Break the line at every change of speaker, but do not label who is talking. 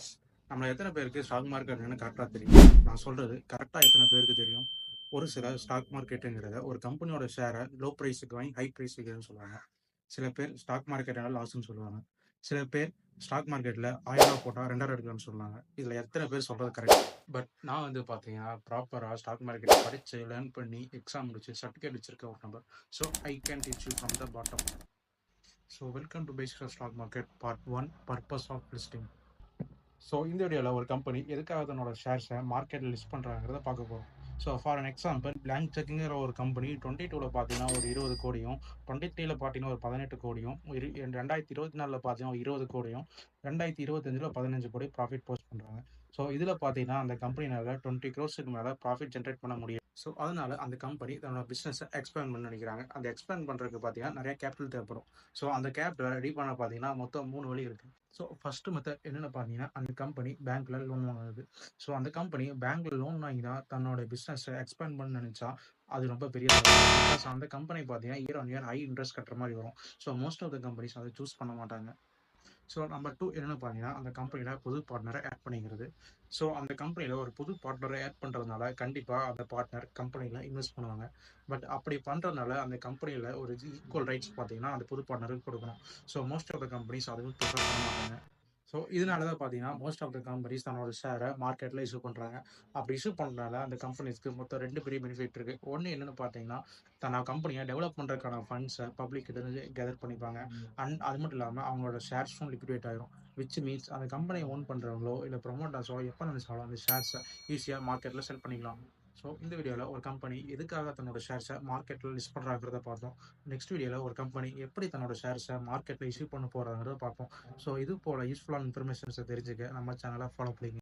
Guys, நம்ம எத்தனை பேருக்கு ஸ்டாக் மார்க்கெட் என்னன்னு கரெக்டாக தெரியும்? நான் சொல்றது கரெக்டாக எத்தனை பேருக்கு தெரியும்? ஒரு சில ஸ்டாக் மார்க்கெட்டுங்கிறத ஒரு கம்பெனியோட ஷேரை லோ ப்ரைஸுக்கு வாங்கி ஹை ப்ரைஸ் விற்கிறதுன்னு சொல்லுவாங்க. சில பேர் ஸ்டாக் மார்க்கெட் லாஸ்ன்னு சொல்லுவாங்க. சில பேர் ஸ்டாக் மார்க்கெட்டில் 1000 போட்டால் 2000 எடுக்கலாம்னு சொல்லுவாங்க. இதில் எத்தனை பேர் சொல்கிறது கரெக்ட்? பட் நான் பார்த்தீங்கன்னா ப்ராப்பராக ஸ்டாக் மார்க்கெட் படித்து லேர்ன் பண்ணி எக்ஸாம் முடிச்சு சர்டிஃபிகேட் வச்சிருக்க ஒரு number. So I can teach you from the bottom. So welcome to basic stock market part 1, purpose of listing. So இந்த வீடியோவில் ஒரு கம்பெனி எதுக்காக தன்னோட ஷேர்ஸை மார்க்கெட்டில் லிஸ்ட் பண்ணுறாங்கிறத பார்க்க போகிறோம். So for an example, blank செக்குங்கிற ஒரு கம்பெனி 22 பார்த்தீங்கன்னா ஒரு 20 கோடியும், 23 பார்த்தீங்கன்னா ஒரு 18 கோடியும், 2024 பார்த்தீங்கன்னா ஒரு 20 கோடியும், 2025 15 கோடி ப்ராஃபிட் போஸ்ட் பண்ணுறாங்க. ஸோ இதில் பார்த்தீங்கன்னா அந்த கம்பெனினால 20 crores மேலே ப்ராஃபிட் ஜென்ரேட் பண்ண முடியும். ஸோ அதனால அந்த கம்பெனி தன்னோட பிஸ்னஸை எக்ஸ்பேண்ட் பண்ண நினைக்கிறாங்க. அந்த எக்ஸ்பேண்ட் பண்ணுறதுக்கு பார்த்தீங்கன்னா நிறைய கேபிட்டல் தேவைப்படும். ஸோ அந்த கேபிட்டலை ரெடி பண்ண பார்த்தீங்கன்னா மொத்தம் 3 வழி இருக்குது. ஸோ ஃபர்ஸ்ட் மெத்தட் என்னென்னு பார்த்தீங்கன்னா, அந்த கம்பெனி பேங்க்ல லோன் வாங்குறது. ஸோ அந்த கம்பெனி பேங்க்ல லோன் வாங்கி தான் தன்னோட பிஸ்னஸை எக்ஸ்பேண்ட் பண்ண நினைச்சா அது ரொம்ப பெரிய பிகாஸ் அந்த கம்பெனி பார்த்தீங்கன்னா year on year high interest கட்டுற மாதிரி வரும். So most of the companies அதை சூஸ் பண்ண மாட்டாங்க. ஸோ நம்பர் 2 என்னென்னு பார்த்தீங்கன்னா, அந்த கம்பெனியில் புது பார்ட்னரை ஆட் பண்ணிக்கிறது. ஸோ அந்த கம்பெனியில் ஒரு புது பார்ட்னரை ஆட் பண்ணுறதுனால கண்டிப்பாக அந்த பார்ட்னர் கம்பெனியில் இன்வெஸ்ட் பண்ணுவாங்க. பட் அப்படி பண்ணுறதுனால அந்த கம்பெனியில் ஒரு ஈக்குவல் ரைட்ஸ் பார்த்தீங்கன்னா அந்த புது பார்ட்னருக்கு கொடுக்கணும். So most of the companies அதுவும் ப்ரிஃபர் பண்ண மாட்டாங்க. ஸோ இதனால தான் பார்த்தீங்கன்னா மோஸ்ட் ஆஃப் த கம்பெனிஸ் தன்னோட ஷேரை மார்க்கெட்டில் இஷ்யூ பண்ணுறாங்க. அப்படி இஷ்யூ பண்ணுறதுனால அந்த கம்பெனிஸ்க்கு மொத்தம் 2 பெரிய பெனிஃபிட் இருக்குது. ஒன்று என்னென்னு பார்த்தீங்கன்னா, தன்னோட கம்பெனியை டெவலப் பண்ணுறதுக்கான ஃபண்ட்ஸை பப்ளிக் கிட்ட கேதர் பண்ணிப்பாங்க. அண்ட் அது மட்டும் இல்லாமல் அவங்களோட ஷேர்ஸும் லிக்விடேட் ஆயிரும். விச் மீன்ஸ் அந்த கம்பெனியை ஓன் பண்ணுறவங்களோ இல்லை ப்ரொமோட்டர்ஸோ எப்போ நினைச்சாலும் அந்த ஷேர்ஸை ஈஸியாக மார்க்கெட்டில் செல் பண்ணிக்கலாம். ஸோ இந்த வீடியோவில் ஒரு கம்பெனி எதுக்காக தன்னோட ஷேர்ஸை மார்க்கெட்டில் லிஸ்ட் பண்ணுறாங்கிறத பார்த்தோம். நெக்ஸ்ட் வீடியோவில் ஒரு கம்பெனி எப்படி தன்னோட ஷேர்ஸை மார்க்கெட்டில் இஷ்யூ பண்ண போகிறாங்கிறத பார்ப்போம். ஸோ இது போல் யூஸ்ஃபுல்லான இன்ஃபர்மேஷன்ஸை தெரிஞ்சுக்க நம்ம சேனலை ஃபாலோ பண்ணிங்க.